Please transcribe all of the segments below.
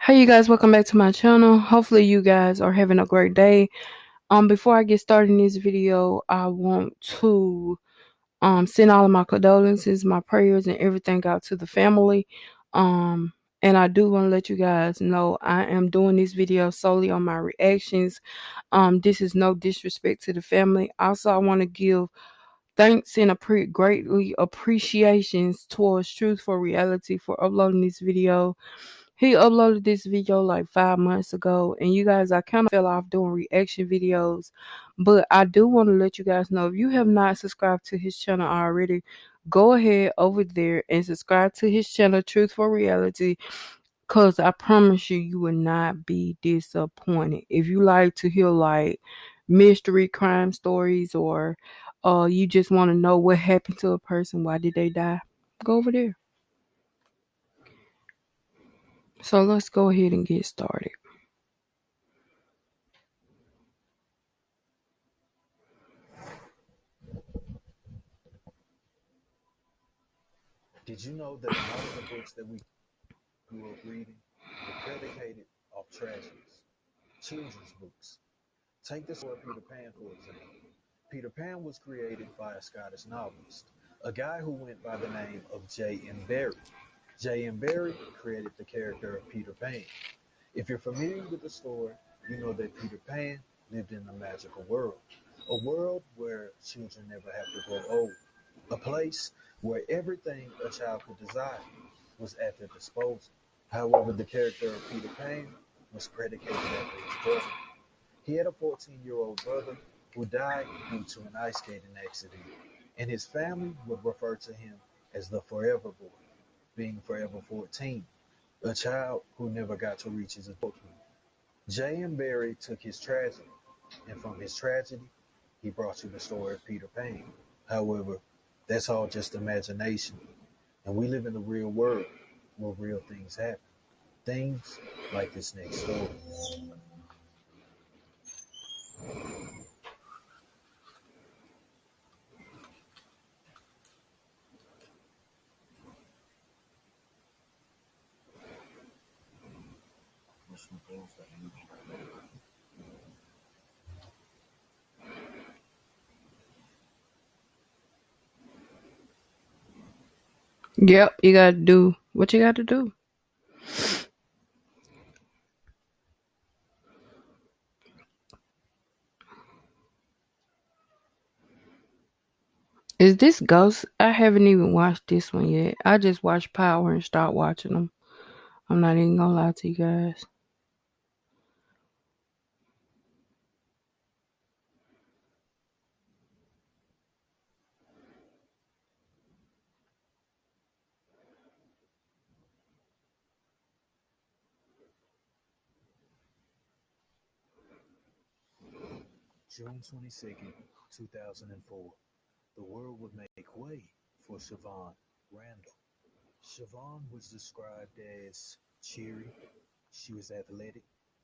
Hey you guys, welcome back to my channel. Hopefully you guys are having a great day. Before I get started in this video, I want to send all of my condolences, my prayers and everything out to the family. Um and I do want to let you guys know I am doing this video solely on my reactions. This is no disrespect to the family. Also, I want to give thanks and greatly appreciations towards Truth for Reality for uploading this video. He uploaded this video like 5 months ago, and you guys, I kind of fell off doing reaction videos, but I do want to let you guys know if you have not subscribed to his channel already, go ahead over there and subscribe to his channel, Truth for Reality, because I promise you, you will not be disappointed. If you like to hear like mystery crime stories or you just want to know what happened to a person, why did they die, go over there. So let's go ahead and get started. Did you know that a lot of the books that we grew up reading were predicated off tragedies? Children's books. Take the story of Peter Pan, for example. Peter Pan was created by a Scottish novelist, a guy who went by the name of J.M. Barrie. J.M. Barrie created the character of Peter Pan. If you're familiar with the story, you know that Peter Pan lived in a magical a world where children never have to grow old, a place where everything a child could desire was at their disposal. However, the character of Peter Pan was predicated after his brother. He had a 14-year-old brother who died due to an ice skating accident, and his family would refer to him as the Forever Boy, being forever 14, a child who never got to reach his adulthood. J.M. Barrie took his tragedy, and from his tragedy, he brought you the story of Peter Pan. However, that's all just imagination, and we live in the real world where real things happen. Things like this next story. Yep, you gotta do what you gotta do. Is this Ghost? I haven't even watched this one yet. I just watched Power and stopped watching them. I'm not even gonna lie to you guys. June 22nd, 2004. The world would make way for Shavon Randle. Shavon was described as cheery, she was athletic,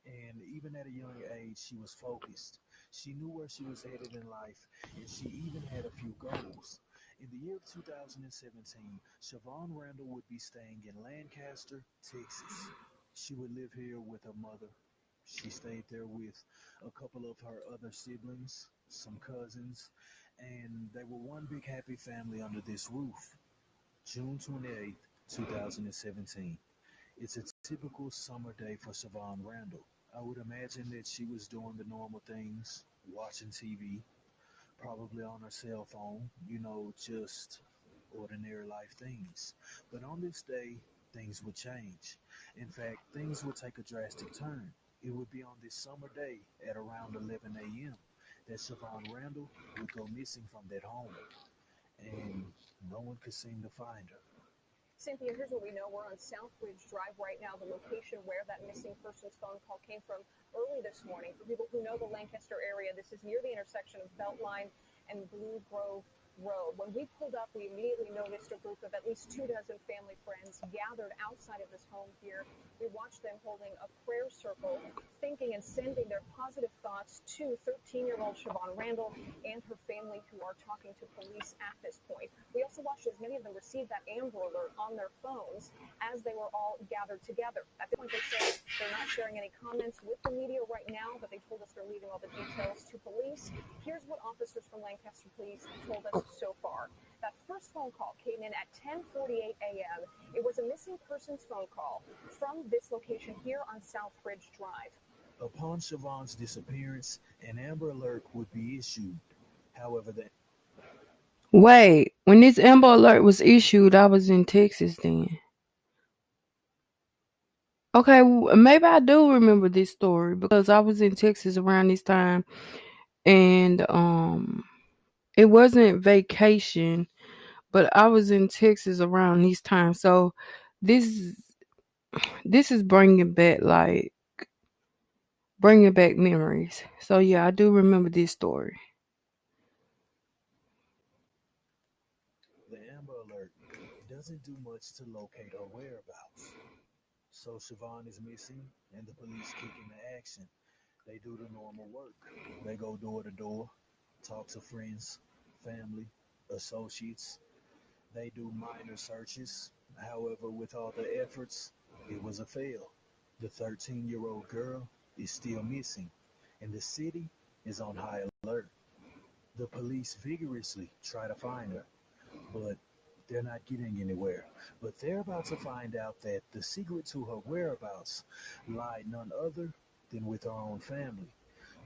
and even at a young age, she was focused. She knew where she was headed in life, and she even had a few goals. In the year of 2017, Shavon Randle would be staying in Lancaster, Texas. She would live here with her mother. She stayed there with a couple of her other siblings, some cousins, and they were one big happy family under this roof. June 28th, 2017. It's a typical summer day for Shavon Randle. I would imagine that she was doing the normal things, watching TV, probably on her cell phone, just ordinary life things. But on this day, things would change. In fact, things would take a drastic turn. It would be on this summer day at around 11 a.m. that Shavon Randle would go missing from that home, and no one could seem to find her. Cynthia, here's what we know. We're on Southbridge Drive right now, the location where that missing person's phone call came from early this morning. For people who know the Lancaster area, this is near the intersection of Beltline and Blue Grove Road. When we pulled up, we immediately noticed a group of at least 24 family friends gathered outside of this home here. We watched them holding a prayer circle, thinking and sending their positive thoughts to 13-year-old Shavon Randle and her family, who are talking to police at this point. We also watched as many of them received that Amber Alert on their phones as they were all gathered together. At this point, they say they're not sharing any comments with the media right now, but they told us they're leaving all the details to police. Here's what officers from Lancaster Police told us so far. That first phone call came in at 10:48 a.m. It was a missing persons phone call from this location here on Southbridge Drive. Upon Shavon's disappearance, an Amber Alert would be issued. However, Wait, when this Amber Alert was issued, I was in Texas then. Okay, maybe I do remember this story because I was in Texas around this time, and it wasn't vacation, but I was in Texas around this time. So this this is bringing back memories. So yeah, I do remember this story. the Amber Alert doesn't do much to locate her whereabouts. So Shavon is missing, and the police kick into action. They do the normal work. They go door to door, talk to friends, family, associates. They do minor searches. However, with all the efforts, it was a fail. The 13-year-old girl is still missing, and the city is on high alert. The police vigorously try to find her, but they're not getting anywhere. But they're about to find out that the secret to her whereabouts lied none other than with her own family.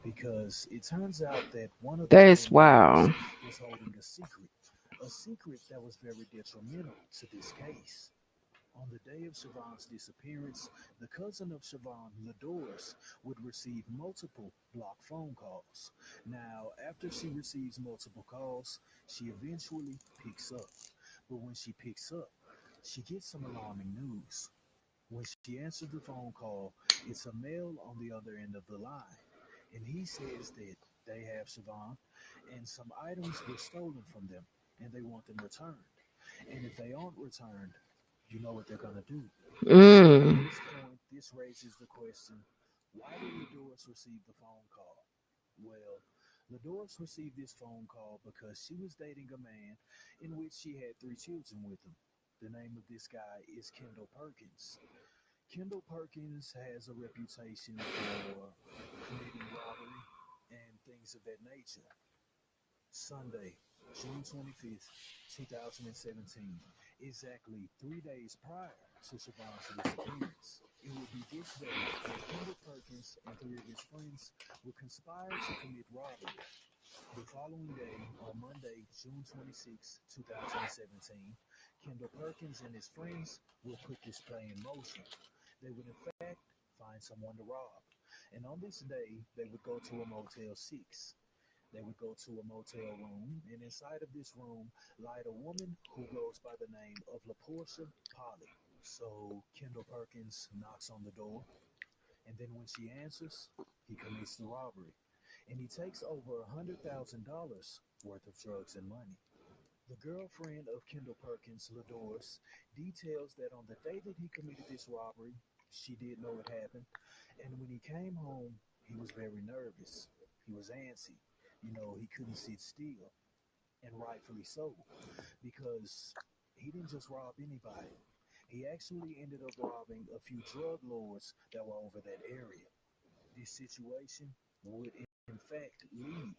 Because it turns out that one of the That's family members wow. was holding a secret that was very detrimental to this case. On the day of Siobhan's disappearance, the cousin of Siobhan, Ladors, would receive multiple blocked phone calls. Now, after she receives multiple calls, she eventually picks up. But when she picks up, she gets some alarming news. When she answers the phone call, it's a male on the other end of the line. And he says that they have Siobhan and some items were stolen from them and they want them returned. And if they aren't returned, you know what they're going to do. At Mm. this point, this raises the question, why did Ladorus receive the phone call? Well, Ladorus received this phone call because she was dating a man in which she had 3 children with him. The name of this guy is Kendall Perkins. Kendall Perkins has a reputation for committing robbery and things of that nature. Sunday, June 25th, 2017, exactly 3 days prior to Siobhan's disappearance. It would be this day that Kendall Perkins and three of his friends would conspire to commit robbery. The following day, on Monday, June 26, 2017, Kendall Perkins and his friends will put this play in motion. They would, in fact, find someone to rob. And on this day, they would go to a Motel 6. They would go to a motel room, and inside of this room lied a woman who goes by the name of LaPortia Polly. So Kendall Perkins knocks on the door, and then when she answers, he commits the robbery. And he takes over $100,000 worth of drugs and money. The girlfriend of Kendall Perkins, Ladors, details that on the day that he committed this robbery, she did know it happened. And when he came home, he was very nervous. He was antsy. He couldn't sit still. And rightfully so, because he didn't just rob anybody. He actually ended up robbing a few drug lords that were over that area. This situation would, in fact, lead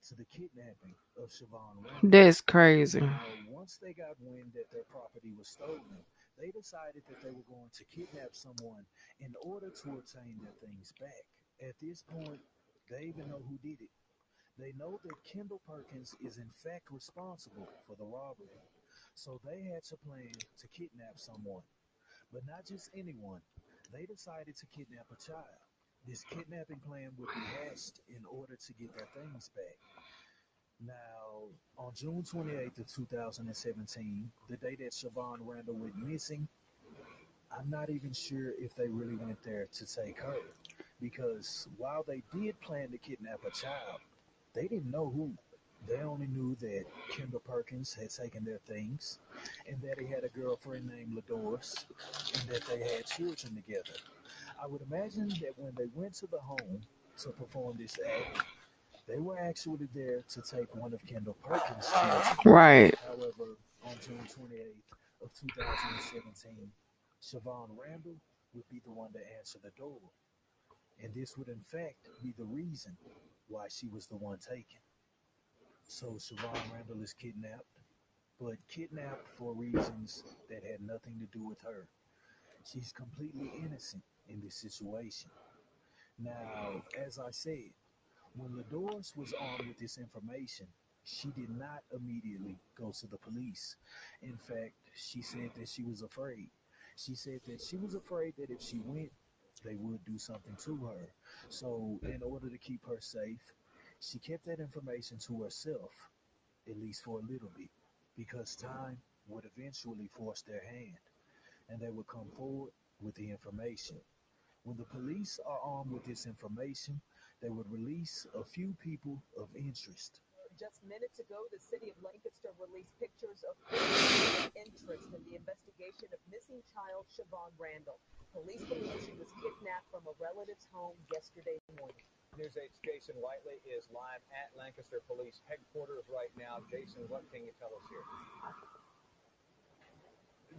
to the kidnapping of Shavon Randle. That's crazy. Now, once they got wind that their property was stolen, they decided that they were going to kidnap someone in order to obtain their things back. At this point, they even know who did it. They know that Kendall Perkins is in fact responsible for the robbery. So they had to plan to kidnap someone, but not just anyone. They decided to kidnap a child. This kidnapping plan would be hatched in order to get their things back. Now, on June 28th of 2017, the day that Shavon Randle went missing, I'm not even sure if they really went there to take her. Because while they did plan to kidnap a child, they didn't know who. They only knew that Kendall Perkins had taken their things, and that he had a girlfriend named Ladores, and that they had children together. I would imagine that when they went to the home to perform this act, they were actually there to take one of Kendall Perkins' children. Right. However, on June 28th of 2017, Shavon Randle would be the one to answer the door. And this would in fact be the reason why she was the one taken. So Shavon Randle is kidnapped, but kidnapped for reasons that had nothing to do with her. She's completely innocent in this situation. Now, as I said, when Ladores was armed with this information, she did not immediately go to the police. In fact, she said that she was afraid. She said that she was afraid that if she went, they would do something to her. So, in order to keep her safe, she kept that information to herself, at least for a little bit, because time would eventually force their hand and they would come forward with the information. When the police are armed with this information, they would release a few people of interest. Just minutes ago, the city of Lancaster released pictures of people of interest in the investigation of missing child Shavon Randle. Police believe she was kidnapped from a relative's home yesterday morning. News 8's Jason Whiteley is live at Lancaster Police headquarters right now. Jason, what can you tell us here?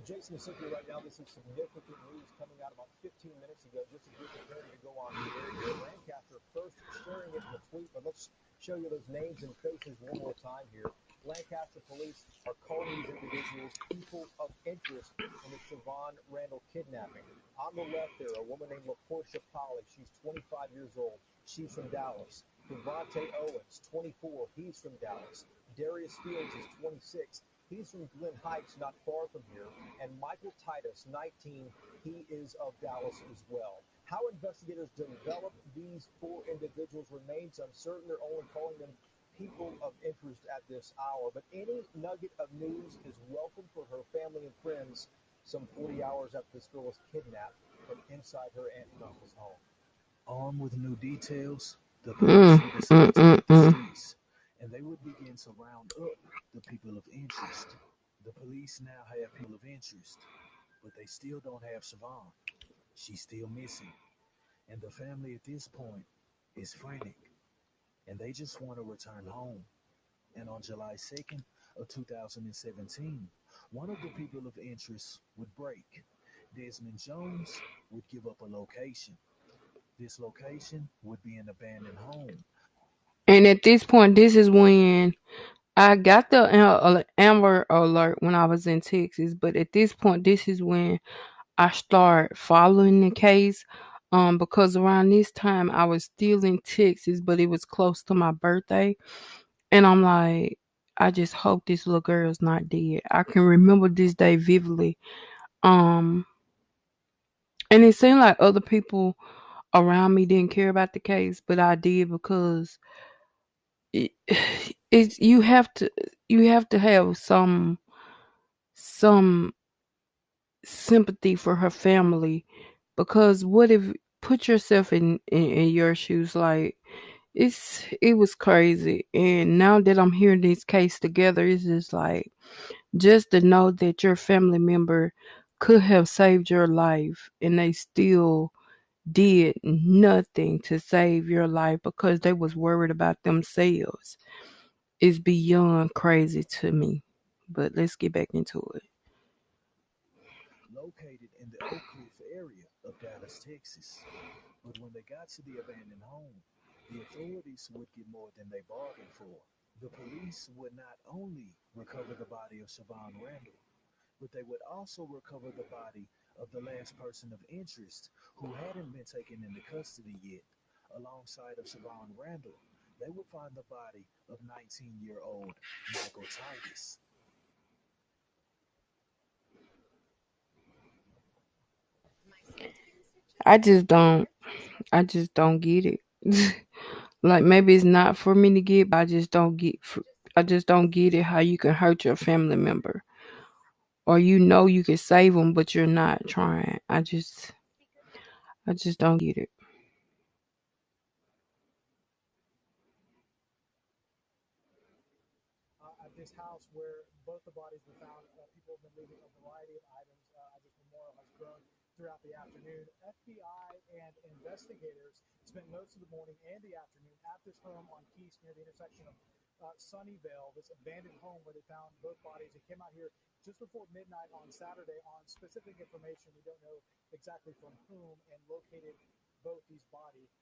Jason, essentially right now, this is significant news coming out about 15 minutes ago, just as we're preparing to go on the air here. Lancaster first sharing it in a tweet, but let's show you those names and faces one more time here. Lancaster police are calling these individuals people of interest in the Shavon Randle kidnapping. On the left there, a woman named LaPortia Polly. She's 25 years old. She's from Dallas. Devontae Owens, 24. He's from Dallas. Darius Fields is 26. He's from Glen Heights, not far from here. And Michael Titus, 19, he is of Dallas as well. How investigators develop these four individuals remains uncertain. They're only calling them people of interest at this hour. But any nugget of news is welcome for her family and friends some 40 hours after this girl was kidnapped from inside her aunt and uncle's home. Armed with new details, the police would decide to hit the streets, and they would begin to round up the people of interest. The police now have people of interest, but they still don't have Shavon. She's still missing, and the family at this point is frantic, and they just want to return home. And on July 2nd of 2017, one of the people of interest would break. Desmond Jones would give up a location. This location would be an abandoned home. And at this point, this is when I got the Amber Alert when I was in Texas. But at this point, this is when I start following the case. Because around this time I was still in Texas, but it was close to my birthday. And I'm like, I just hope this little girl's not dead. I can remember this day vividly. Um, and it seemed like other people around me didn't care about the case, but I did because it, it's you have to have some sympathy for her family, because what if, put yourself in your shoes, like it was crazy. And now that I'm hearing this case together, it's just like, just to know that your family member could have saved your life and they still did nothing to save your life because they was worried about themselves is beyond crazy to me. But let's get back into it. Located in the Oak Cliff area of Dallas, Texas. But when they got to the abandoned home, the authorities would get more than they bargained for. The police would not only recover the body of Shavon Randle, but they would also recover the body of the last person of interest who hadn't been taken into custody yet. Alongside of Shavon Randle, they would find the body of 19-year-old Michael Titus. I just don't I just don't get it. Like, maybe it's not for me to get, but I just don't get it, how you can hurt your family member, or you can save them but you're not trying. I just don't get it. where both the bodies were found. People have been leaving a variety of items as this memorial has grown throughout the afternoon. FBI and investigators spent most of the morning and the afternoon at this home on Keys near the intersection of Sunnyvale, this abandoned home where they found both bodies. They came out here just before midnight on Saturday on specific information we don't know exactly from whom, and located both these bodies.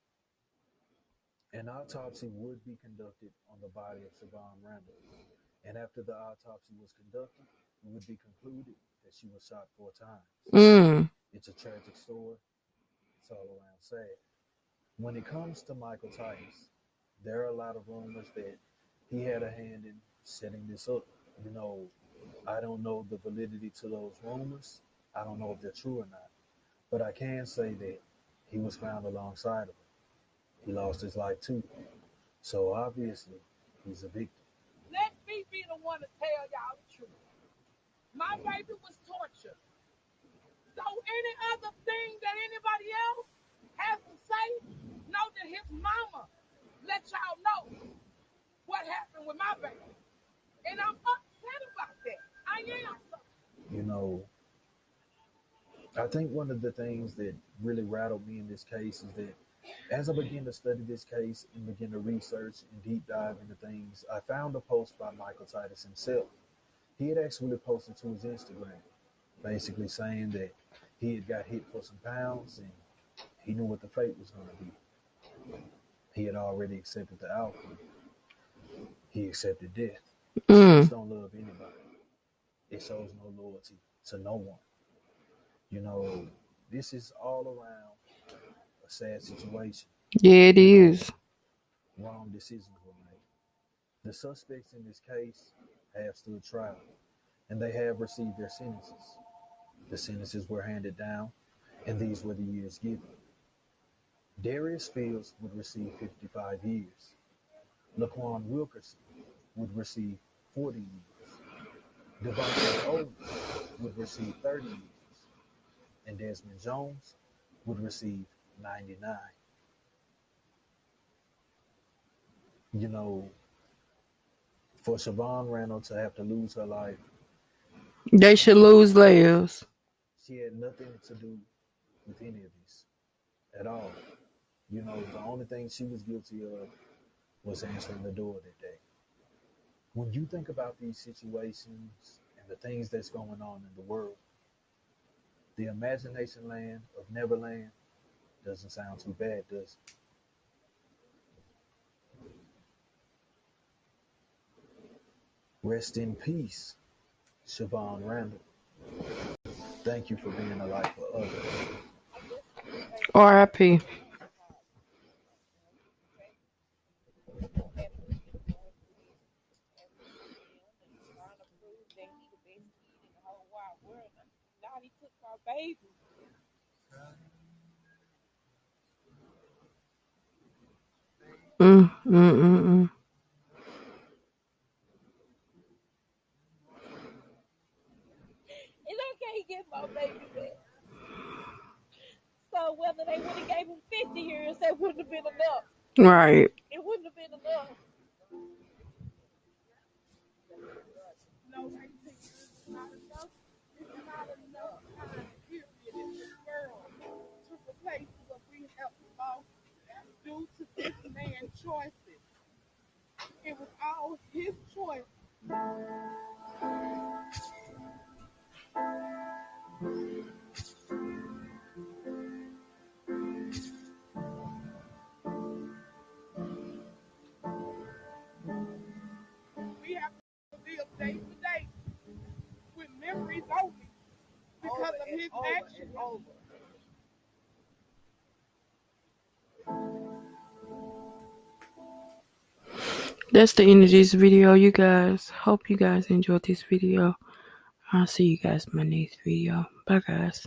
An autopsy would be conducted on the body of Shavon Randle, and after the autopsy was conducted, it would be concluded that she was shot 4 times. It's a tragic story. It's all around sad. When it comes to Michael Titus, there are a lot of rumors that he had a hand in setting this up. You know, I don't know the validity to those rumors. I don't know if they're true or not. But I can say that he was found alongside of her. He lost his life too. So obviously, he's a victim. Let me be the one to tell y'all the truth. My baby was tortured. So any other thing that anybody else has to say, know that his mama let y'all know what happened with my baby. And I'm upset about that. I am. You know, I think one of the things that really rattled me in this case is that as I began to study this case and begin to research and deep dive into things, I found a post by Michael Titus himself. He had actually posted to his Instagram, basically saying that he had got hit for some pounds and he knew what the fate was going to be. He had already accepted the outcome. He accepted death. Snakes don't love anybody. It shows no loyalty to no one. You know, this is all around a sad situation. Yeah, it is. Wrong decisions were made. The suspects in this case have stood trial, and they have received their sentences. The sentences were handed down, and these were the years given. Darius Fields would receive 55 years. Laquan Wilkerson would receive 40 years. Devontae Owens would receive 30 years. And Desmond Jones would receive 99. You know, for Shavon Randle to have to lose her life, They should lose theirs. she had nothing to do with any of this at all. You know, the only thing she was guilty of was answering the door that day. When you think about these situations and the things that's going on in the world, the imagination land of Neverland doesn't sound too bad, does it? Rest in peace, Shavon Randle. Thank you for being a light for others. R.I.P. He took my baby. And I can't get my baby back. So whether they would have gave him 50 years, that wouldn't have been enough. Right. It wouldn't have been enough. No, 18 years is not enough. It's not enough time period in this world to replace what we have lost due to this man's choices. It was all his choice. We have to live day to day with memories only because of his actions. That's the end of this video, you guys. Hope you guys enjoyed this video. I'll see you guys in my next video. Bye, guys.